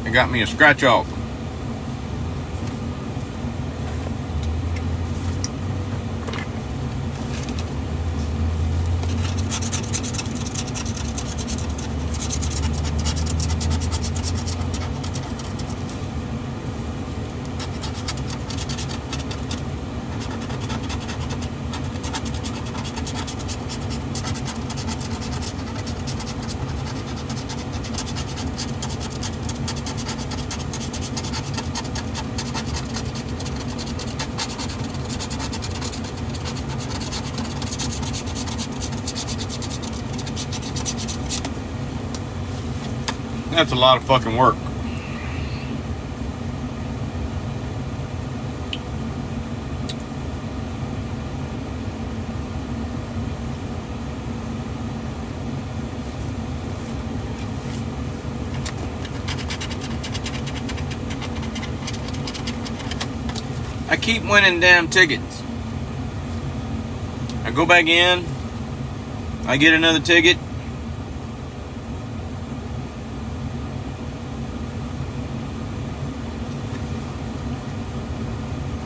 I got me a scratch off. That's a lot of fucking work. I keep winning damn tickets. I go back in, I get another ticket.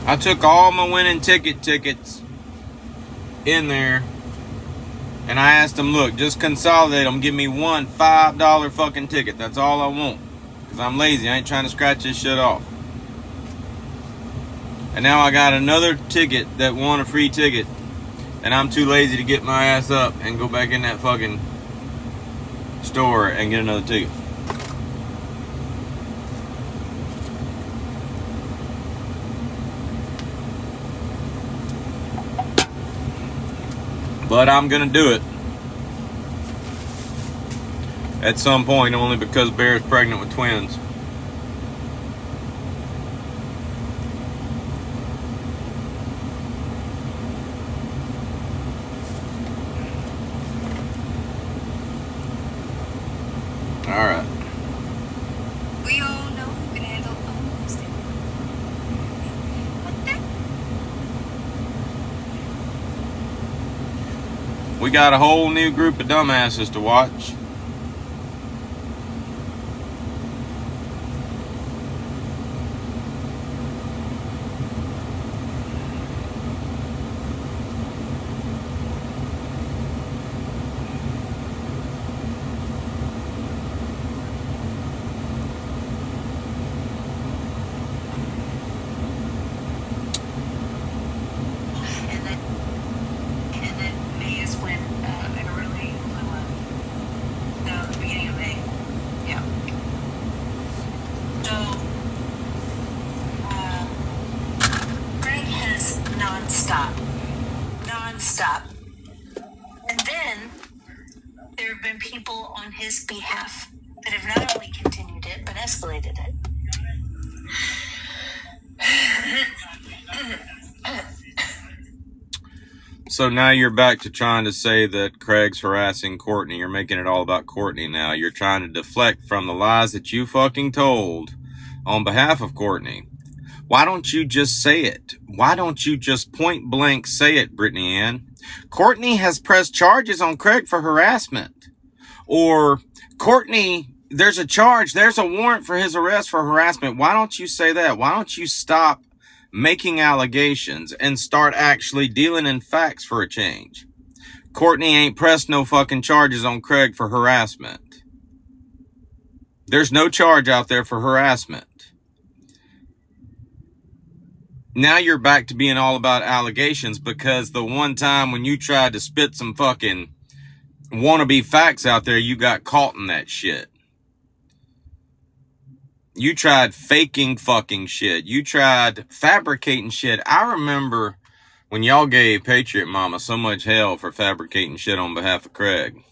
I took all my winning tickets in there, and I asked them, look, just consolidate them. Give me one $5 fucking ticket. That's all I want. Because I'm lazy. I ain't trying to scratch this shit off. And now I got another ticket that won a free ticket. And I'm too lazy to get my ass up and go back in that fucking store and get another ticket. But I'm gonna do it at some point, only because Bear's pregnant with twins. All right. We all know who can handle almost anything. We got a whole new group of dumbasses to watch. And then May is when it really blew up. No, the beginning of May. Yeah. So, Greg has nonstop. And then there have been people on his behalf that have not only continued it, but escalated it. So now you're back to trying to say that Craig's harassing Courtney. You're making it all about Courtney now. You're trying to deflect from the lies that you fucking told on behalf of Courtney. Why don't you just say it? Why don't you just point blank say it, Brittany Ann? Courtney has pressed charges on Craig for harassment. Or Courtney, there's a charge, there's a warrant for his arrest for harassment. Why don't you say that? Why don't you stop making allegations and start actually dealing in facts for a change? Courtney ain't pressed no fucking charges on Craig for harassment. There's no charge out there for harassment. Now you're back to being all about allegations because the one time when you tried to spit some fucking wannabe facts out there, you got caught in that shit. You tried faking fucking shit. You tried fabricating shit. I remember when y'all gave Patriot Mama so much hell for fabricating shit on behalf of Craig.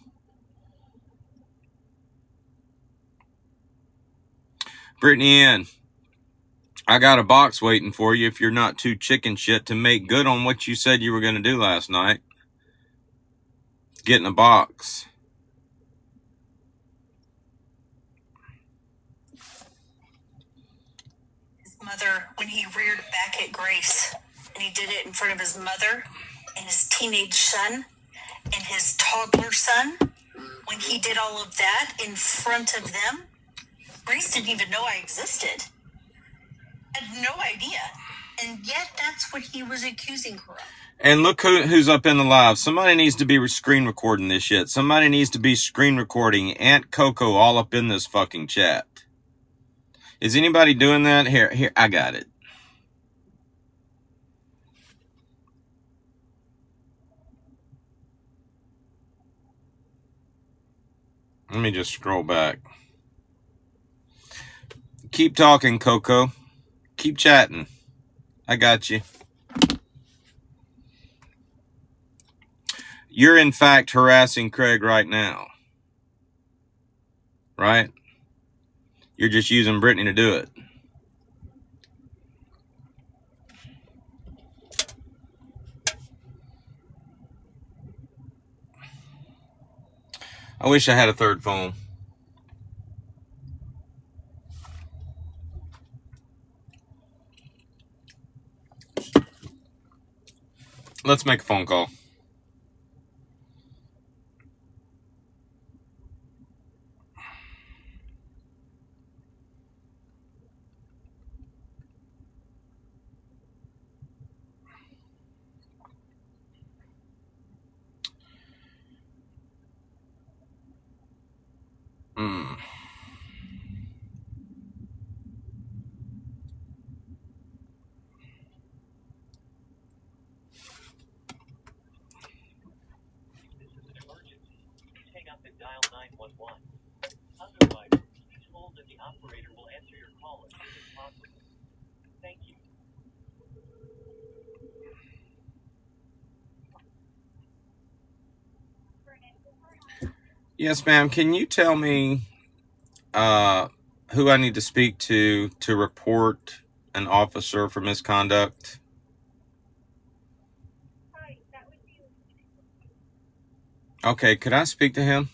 Brittany Ann, I got a box waiting for you if you're not too chicken shit to make good on what you said you were going to do last night. Get in a box. His mother, when he reared back at Grace, and he did it in front of his mother and his teenage son and his toddler son, when he did all of that in front of them, Grace didn't even know I existed. Had no idea. And yet that's what he was accusing her of. And look who's up in the live. Somebody needs to be screen recording this shit. Somebody needs to be screen recording Aunt Coco all up in this fucking chat. Is anybody doing that? Here, I got it. Let me just scroll back. Keep talking, Coco. Keep chatting. I got you. You're in fact harassing Craig right now. Right? You're just using Brittany to do it. I wish I had a third phone. Let's make a phone call. Dial 911. Otherwise, please hold and the operator will answer your call as soon as possible. Thank you. Yes, ma'am. Can you tell me who I need to speak to report an officer for misconduct? Okay, could I speak to him?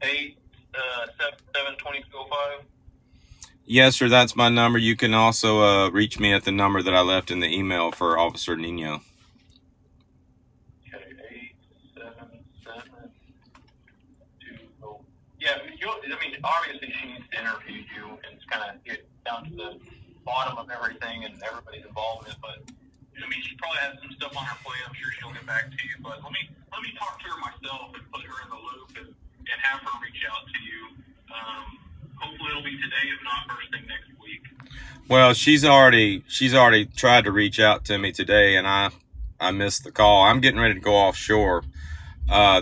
877-2205. Yes, sir, that's my number. You can also reach me at the number that I left in the email for Officer Nino. Okay, 877-20. Yeah, obviously she needs to interview you and kind of get down to the bottom of everything and everybody's involvement. But she probably has some stuff on her plate. I'm sure she'll get back to you. But let me talk to her myself and put her in the loop and have her reach out to you. Hopefully it'll be today, if not first thing next week. Well, she's already tried to reach out to me today, and I missed the call. I'm getting ready to go offshore.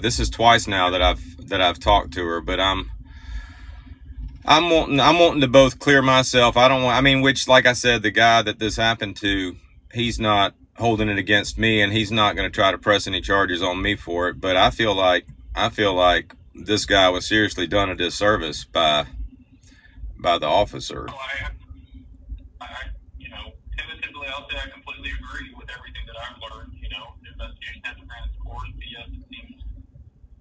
This is twice now that I've talked to her, but I'm wanting to both clear myself. Which, like I said, the guy that this happened to, he's not holding it against me, and he's not going to try to press any charges on me for it. But I feel like this guy was seriously done a disservice by the officer. Tentatively, I'll say I completely agree with everything that I've learned. The investigation hasn't ran its course, but yes, it seems,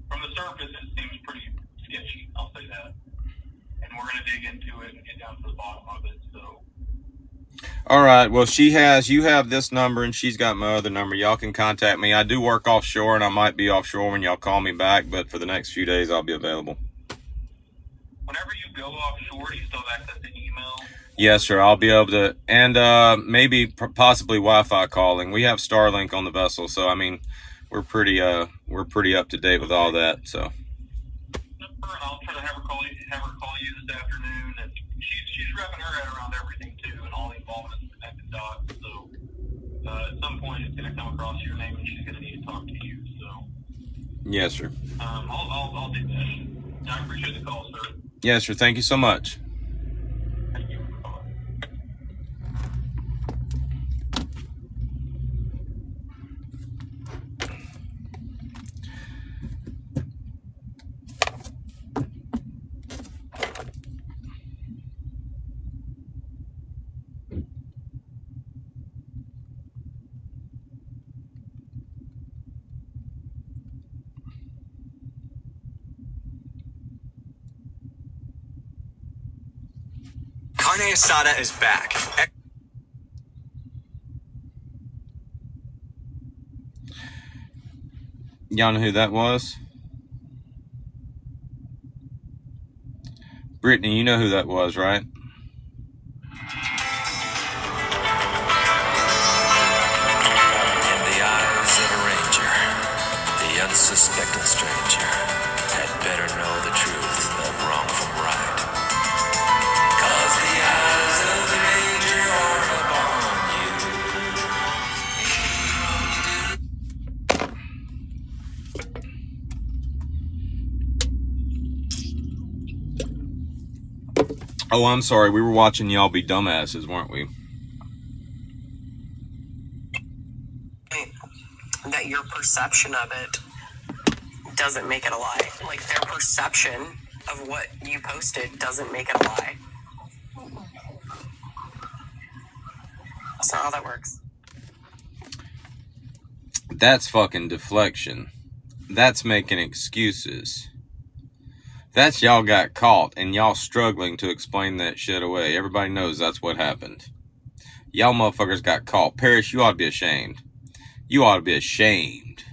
from the surface, it seems pretty sketchy. I'll say that. And we're going to dig into it and get down to the bottom of it. So. All right. Well, you have this number, and she's got my other number. Y'all can contact me. I do work offshore, and I might be offshore when y'all call me back, but for the next few days, I'll be available. Whenever you go offshore, do you still have access to email? Yes, sir. I'll be able to, and maybe possibly Wi-Fi calling. We have Starlink on the vessel, so we're pretty up to date with all that. So. I'll try to have her call you this afternoon, and she's wrapping her head around everything too, and all the involvement and connected dots. So at some point, it's going to come across your name, and she's going to need to talk to you. So. Yes, sir. I'll do that. I appreciate the call, sir. Yes, sir. Thank you so much. Thank you. Bye-bye. Carne asada is back. Y'all know who that was? Brittany, you know who that was, right? In the eyes of a ranger, the unsuspecting stranger had better know the truth of wrong from right. 'Cause the eyes of the ranger are upon you. Oh, I'm sorry. We were watching y'all be dumbasses, weren't we? That your perception of it doesn't make it a lie. Like, their perception of what you posted doesn't make it a lie. That's not how that works. That's fucking deflection. That's making excuses. That's y'all got caught and y'all struggling to explain that shit away. Everybody knows that's what happened. Y'all motherfuckers got caught. Parrish, you ought to be ashamed. You ought to be ashamed.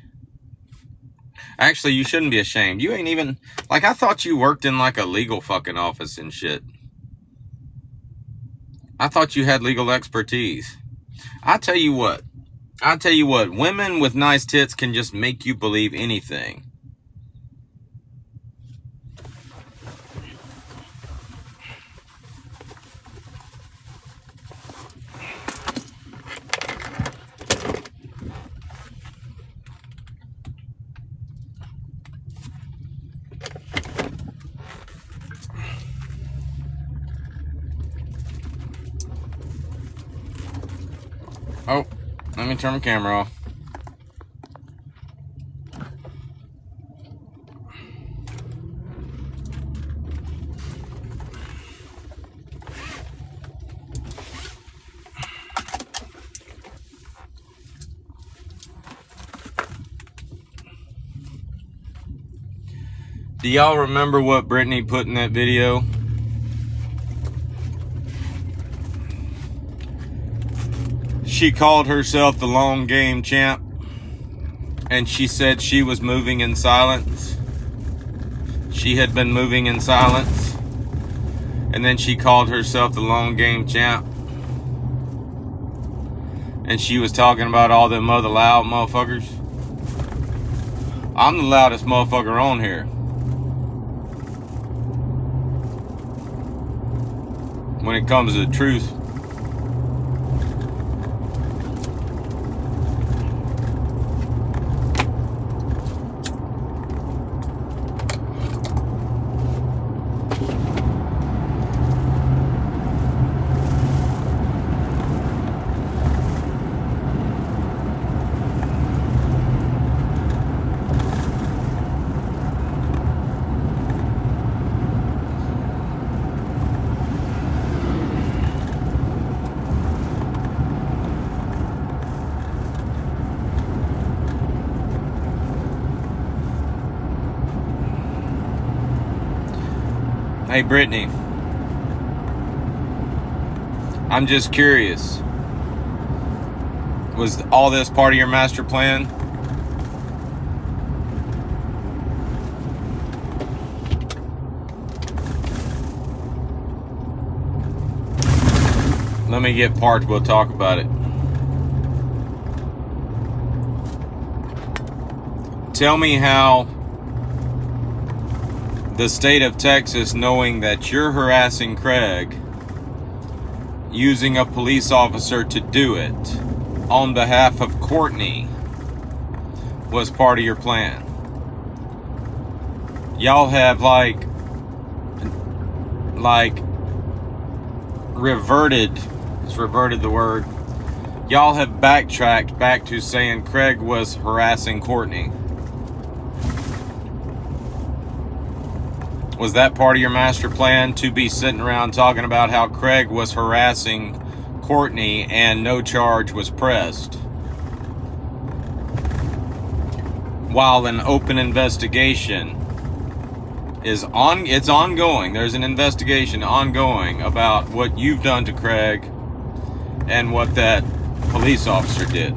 Actually, you shouldn't be ashamed. You ain't even, like, I thought you worked in like a legal fucking office and shit. I thought you had legal expertise. I tell you what, women with nice tits can just make you believe anything. Oh, let me turn my camera off. Do y'all remember what Brittany put in that video? She called herself the long game champ, and she said she was moving in silence. She had been moving in silence, and then she called herself the long game champ, and she was talking about all them other loud motherfuckers. I'm the loudest motherfucker on here. When it comes to the truth. Hey, Brittany. I'm just curious. Was all this part of your master plan? Let me get parked. We'll talk about it. Tell me how the state of Texas, knowing that you're harassing Craig, using a police officer to do it on behalf of Courtney, was part of your plan. Y'all have like reverted, it's reverted the word. Y'all have backtracked back to saying Craig was harassing Courtney. Was that part of your master plan, to be sitting around talking about how Craig was harassing Courtney and no charge was pressed? While an open investigation is it's ongoing. There's an investigation ongoing about what you've done to Craig and what that police officer did.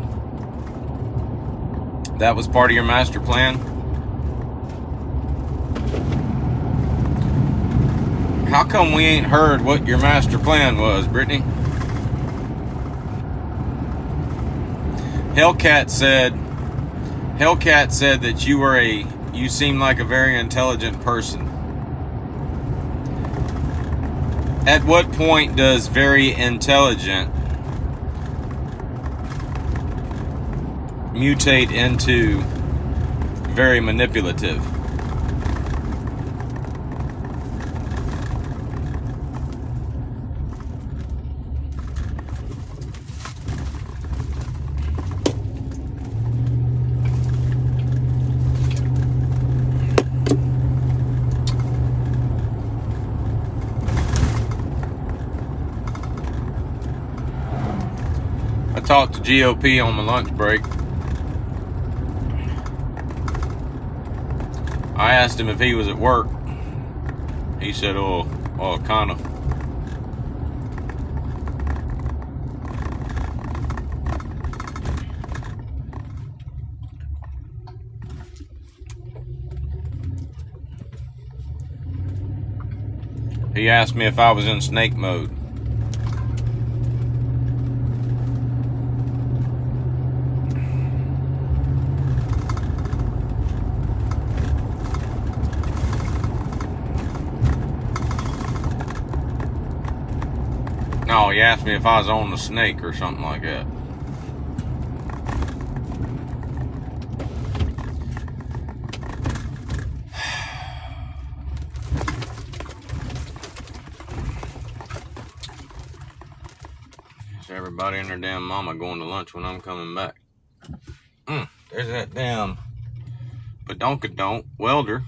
That was part of your master plan? How come we ain't heard what your master plan was, Brittany? Hellcat said that you seem like a very intelligent person. At what point does very intelligent mutate into very manipulative? I talked to GOP on my lunch break. I asked him if he was at work. He said, oh, kinda. He asked me if I was in snake mode. No, he asked me if I was on the snake or something like that. Everybody and their damn mama going to lunch when I'm coming back. There's that damn badonkadonk welder.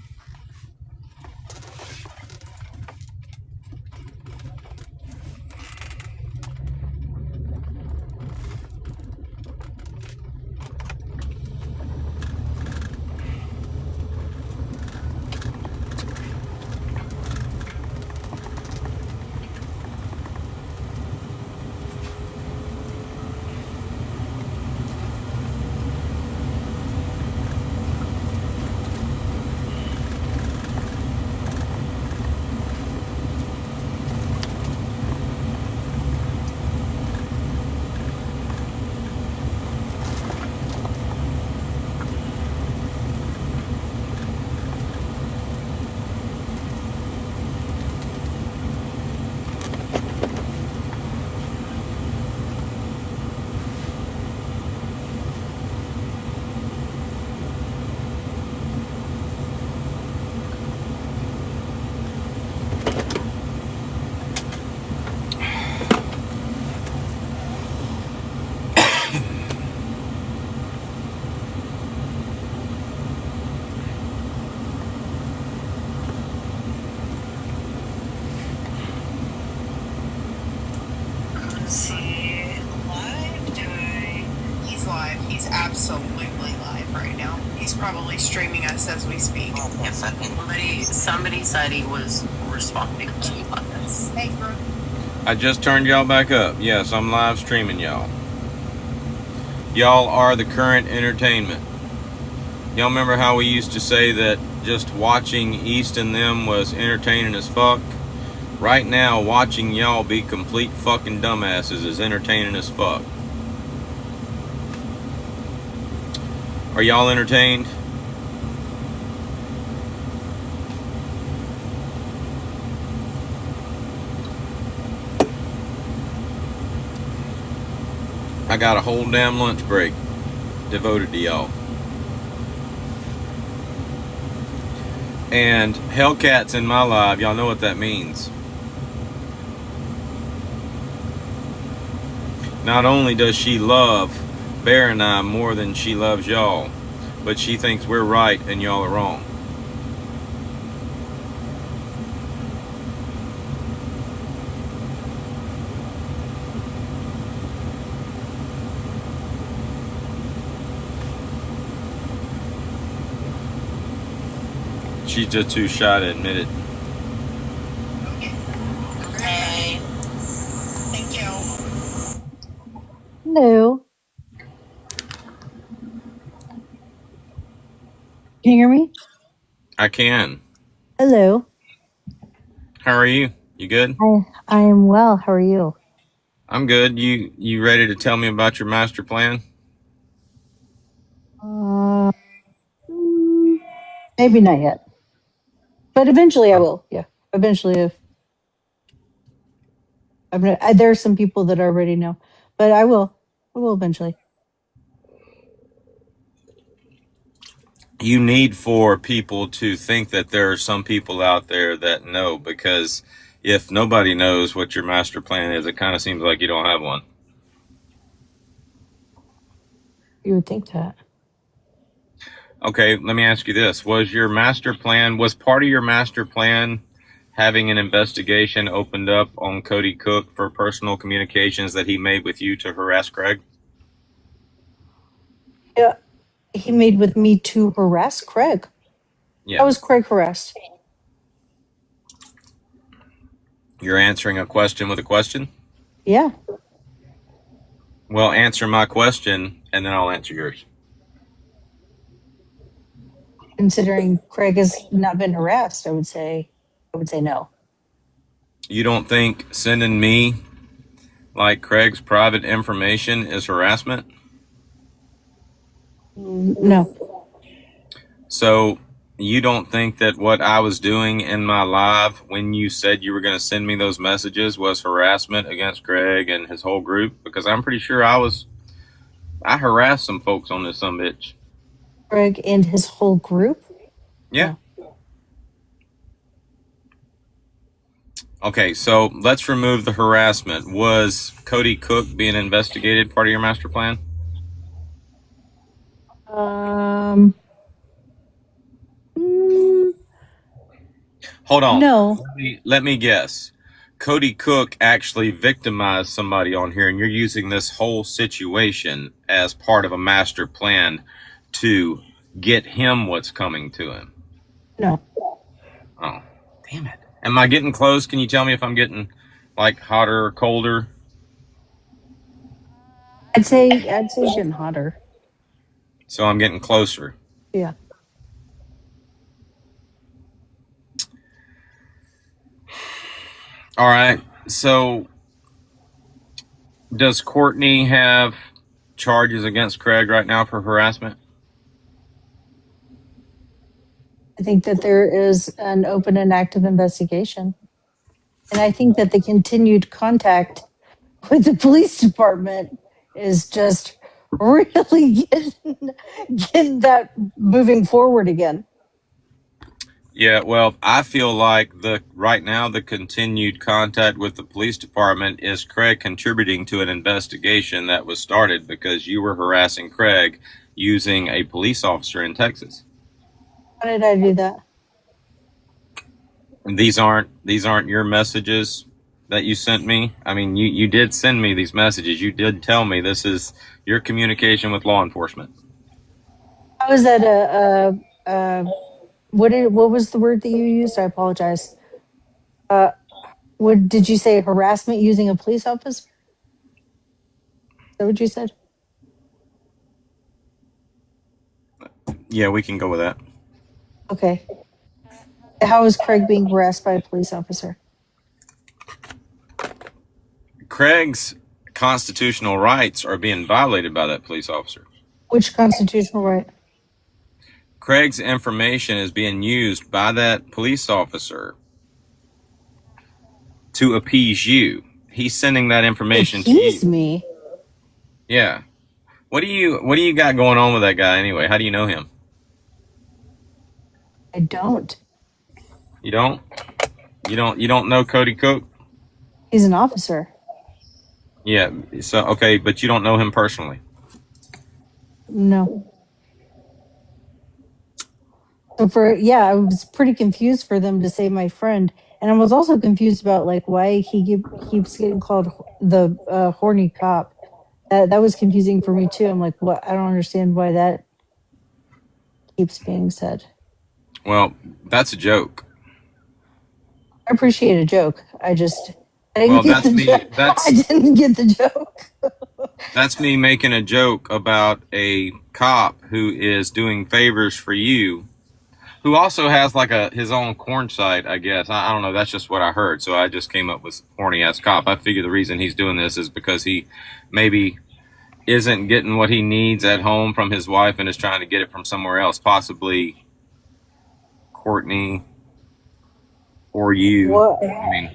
live. He's absolutely live right now. He's probably streaming us as we speak. Yes, I think somebody said he was responding to us. Hey, Brooke. I just turned y'all back up. Yes, I'm live streaming y'all. Y'all are the current entertainment. Y'all remember how we used to say that just watching East and them was entertaining as fuck? Right now, watching y'all be complete fucking dumbasses is entertaining as fuck. Are y'all entertained? I got a whole damn lunch break devoted to y'all. And Hellcat's in my live. Y'all know what that means. Not only does she love Bear and I more than she loves y'all, but she thinks we're right and y'all are wrong. She's just too shy to admit it. Okay. Thank you. Hello. Can you hear me? I can. Hello. How are you? You good? I am well. How are you? I'm good. You ready to tell me about your master plan? Maybe not yet, but eventually I will. Yeah, eventually. If there are some people that already know, but I will. I will eventually. You need for people to think that there are some people out there that know, because if nobody knows what your master plan is, it kind of seems like you don't have one. You would think that. Okay, let me ask you this. Was part of your master plan having an investigation opened up on Cody Cook for personal communications that he made with you to harass Craig? Yeah, he made with me to harass Craig. Yeah. How was Craig harassed? You're answering a question with a question? Yeah, Well, answer my question and then I'll answer yours. considering Craig has not been harassed, I would say no. You don't think sending me like Craig's private information is harassment? No. So you don't think that what I was doing in my live when you said you were going to send me those messages was harassment against Craig and his whole group? Because I'm pretty sure I harassed some folks on this sumbitch. Craig and his whole group? Yeah. No. Okay, so let's remove the harassment. Was Cody Cook being investigated part of your master plan? Hold on. No. Let me guess. Cody Cook actually victimized somebody on here, and you're using this whole situation as part of a master plan to get him what's coming to him. No. Oh, damn it. Am I getting close? Can you tell me if I'm getting like hotter or colder? I'd say it's getting hotter. So I'm getting closer. Yeah. All right. So does Courtney have charges against Craig right now for harassment? I think that there is an open and active investigation. And I think that the continued contact with the police department is just really getting that moving forward again. Yeah, well, I feel like right now the continued contact with the police department is Craig contributing to an investigation that was started because you were harassing Craig using a police officer in Texas. How did I do that? And these aren't your messages that you sent me? I mean, you did send me these messages. You did tell me this is your communication with law enforcement. How is that what was the word that you used? I apologize. What did you say? Harassment using a police officer? Is that what you said? Yeah, we can go with that. Okay. How is Craig being harassed by a police officer? Craig's constitutional rights are being violated by that police officer. Which constitutional right? Craig's information is being used by that police officer to appease you. He's sending that information to Appease you. me? Yeah. What do you got going on with that guy anyway? How do you know him? I don't. You don't? You don't know Cody Cook? He's an officer. Yeah. So okay, but you don't know him personally. No. So I was pretty confused for them to say my friend, and I was also confused about like why keeps getting called the horny cop. That was confusing for me too. I'm like, what? I don't understand why that keeps being said. Well, that's a joke. I appreciate a joke. I didn't get the joke. That's me making a joke about a cop who is doing favors for you, who also has like his own corn site, I guess. I don't know. That's just what I heard. So I just came up with horny ass cop. I figure the reason he's doing this is because he maybe isn't getting what he needs at home from his wife and is trying to get it from somewhere else, possibly Courtney or you. What? I mean,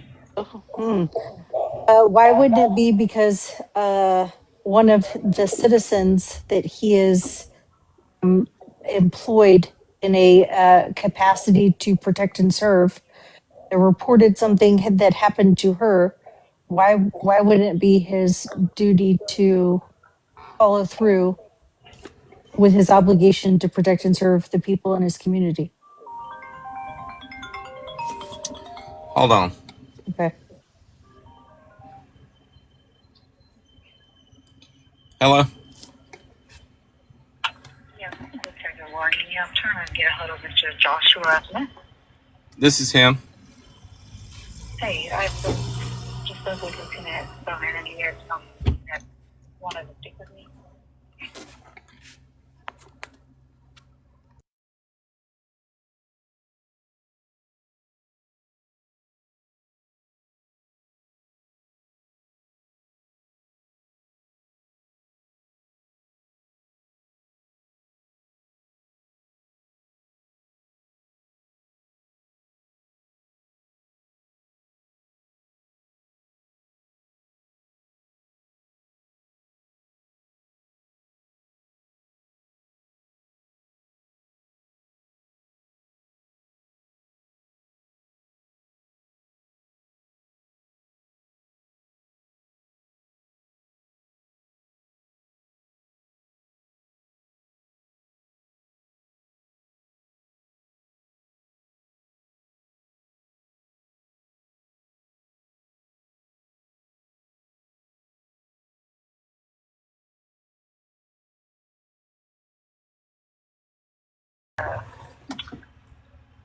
why wouldn't it be because one of the citizens that he is employed in a capacity to protect and serve reported something that happened to her? Why wouldn't it be his duty to follow through with his obligation to protect and serve the people in his community? hold on. Okay. Hello? Yeah, I'm trying to get a hold of Mr. Joshua Smith. This is him. Hey, I just was looking at phone and he had something that wanted to speak with me.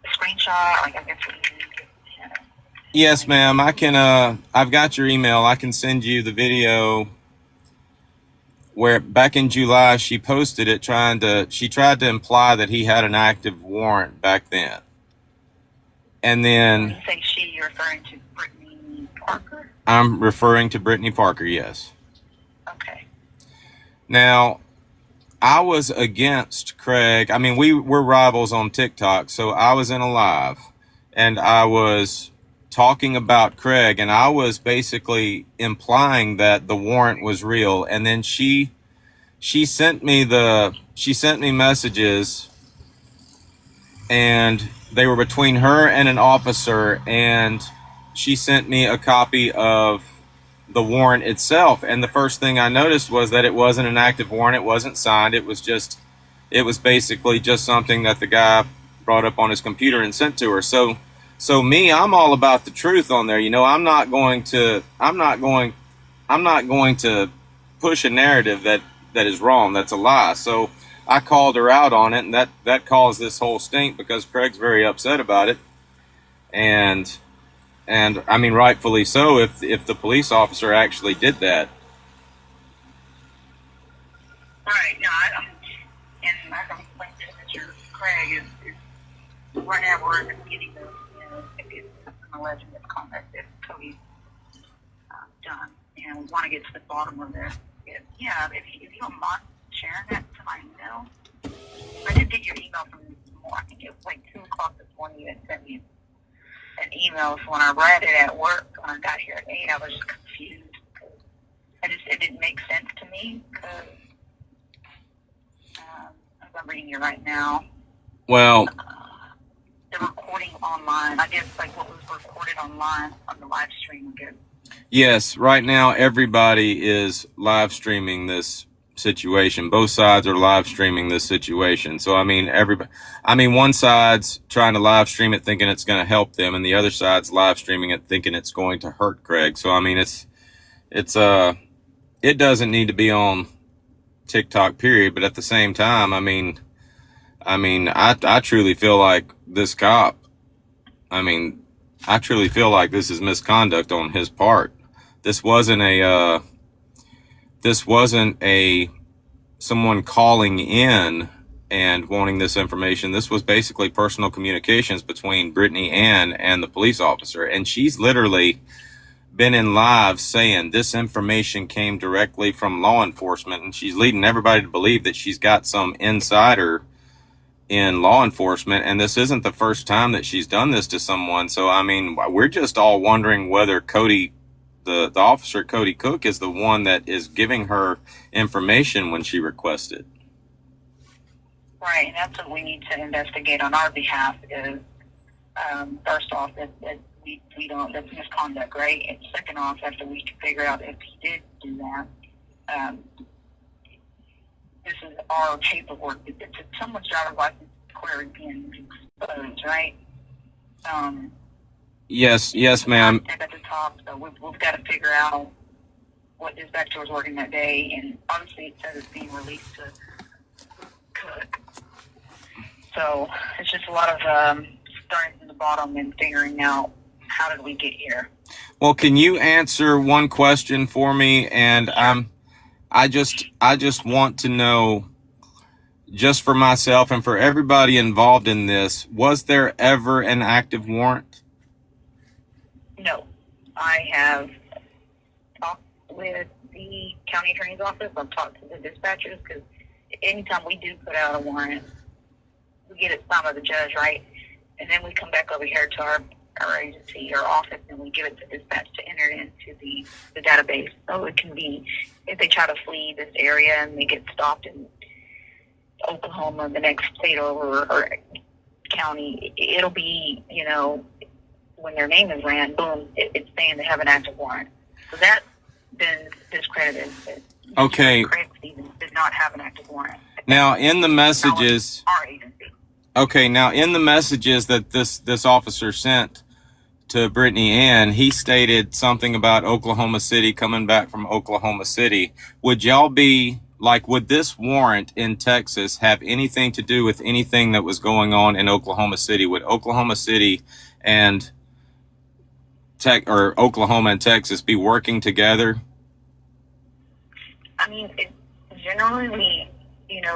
Screenshot, like I guess. Yes, ma'am. I can, I've got your email. I can send you the video where back in July she posted it she tried to imply that he had an active warrant back then. And When then you say she, you're referring to Brittany Parker? I'm referring to Brittany Parker, yes. Okay. Now, I was against Craig. I mean, we're rivals on TikTok, so I was in a live and I was talking about Craig and I was basically implying that the warrant was real. And then she sent me messages and they were between her and an officer, and she sent me a copy of the warrant itself. And the first thing I noticed was that it wasn't an active warrant. It wasn't signed. It was basically just something that the guy brought up on his computer and sent to her. So So me, I'm all about the truth on there. You know, I'm not going to push a narrative that is wrong. That's a lie. So I called her out on it, and that caused this whole stink because Craig's very upset about it. And I mean, rightfully so, if the police officer actually did that. Right. No, and I don't think that Mr. Craig is right now we're getting the, if it's an alleged misconduct that Cody's done, and we want to get to the bottom of this. If you don't mind sharing that to my email, I did get your email from this morning. I think it was like 2 o'clock this morning. You had sent me an email. So when I read it at work, when I got here at 8, I was just confused. It didn't make sense to me because as I'm reading it right now, Well, the recording online, I guess like what was recorded online on the live stream. yes, right now everybody is live streaming this situation. Both sides are live streaming this situation. So I mean, one side's trying to live stream it thinking it's going to help them, and the other side's live streaming it thinking it's going to hurt Craig. So I mean, it doesn't need to be on TikTok, period. But at the same time, I truly feel like this cop, I truly feel like this is misconduct on his part. This wasn't someone calling in and wanting this information. This was basically personal communications between Brittany Ann and the police officer. And she's literally been in live saying this information came directly from law enforcement, and she's leading everybody to believe that she's got some insider in law enforcement, and this isn't the first time that she's done this to someone. So I mean, we're just all wondering whether Cody, the officer Cody Cook, is the one that is giving her information when she requested. Right, and that's what we need to investigate on our behalf. Is first off that we don't, that's misconduct, right? And second off, after we can figure out if he did do that, this is our paperwork. It's someone's driver's license query being exposed, right? Yes, ma'am. At the top, so we've got to figure out what dispatcher was working that day, and obviously it says it's being released to Cook. So it's just a lot of starting from the bottom and figuring out how did we get here. Well, can you answer one question for me? And I just want to know, just for myself and for everybody involved in this, was there ever an active warrant? No. I have talked with the county attorney's office. I've talked to the dispatchers because anytime we do put out a warrant, we get it signed by the judge, right? And then we come back over here to our agency, our office, and we give it to dispatch to enter it into the database. So it can be, if they try to flee this area and they get stopped in Oklahoma, the next state over, or county, it'll be, when their name is ran, boom, it's saying they have an active warrant. So that's been discredited. Okay. Craig Stevens did not have an active warrant. Now, in the messages, our agency. Okay, now in the messages that this officer sent to Brittany Ann, he stated something about Oklahoma City, coming back from Oklahoma City. Would y'all be, would this warrant in Texas have anything to do with anything that was going on in Oklahoma City? Would Oklahoma City and Oklahoma and Texas be working together? I mean, generally,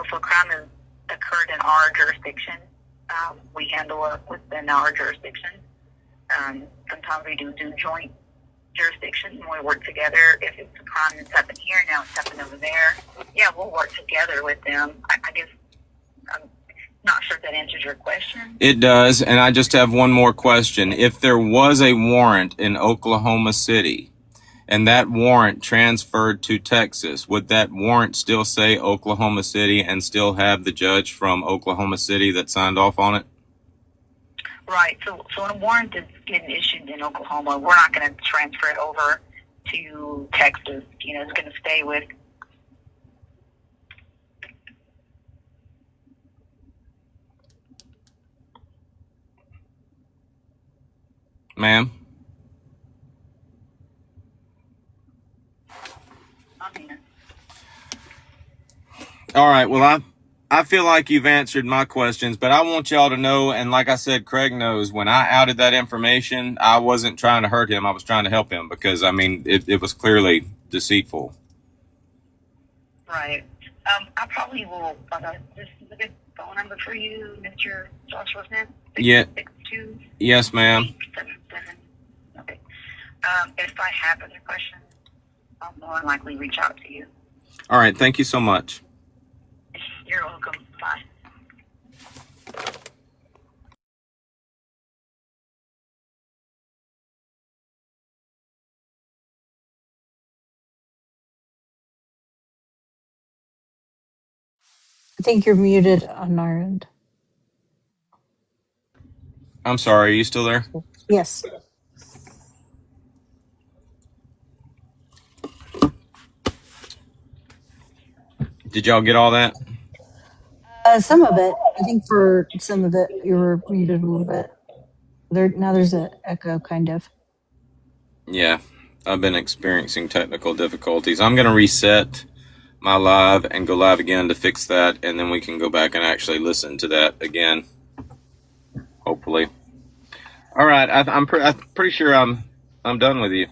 for crime that occurred in our jurisdiction, we handle it within our jurisdiction. Sometimes we do joint jurisdiction and we work together. If it's a crime that's happened here, now it's happened over there, yeah, we'll work together with them. I guess I'm not sure if that answers your question. It does, and I just have one more question. If there was a warrant in Oklahoma City and that warrant transferred to Texas, would that warrant still say Oklahoma City and still have the judge from Oklahoma City that signed off on it? Right. So when a warrant is getting issued in Oklahoma, we're not going to transfer it over to Texas. It's going to stay with. Ma'am? I'm here. All right. Well, I feel like you've answered my questions, but I want y'all to know, and like I said, Craig knows, when I outed that information, I wasn't trying to hurt him. I was trying to help him because, I mean, it was clearly deceitful. Right. I probably will. This is a good phone number for you, Mr. Joshua Smith. Yeah. 662. Yes, ma'am. 877. Okay. If I have other questions, I'll more than likely reach out to you. All right. Thank you so much. You're welcome. Bye. I think you're muted on our end. I'm sorry. Are you still there? Yes. Did y'all get all that? Some of it. I think for some of it, you were muted a little bit. There's an echo, kind of. Yeah. I've been experiencing technical difficulties. I'm going to reset my live and go live again to fix that, and then we can go back and actually listen to that again. Hopefully. All right. I'm pretty sure I'm done with you.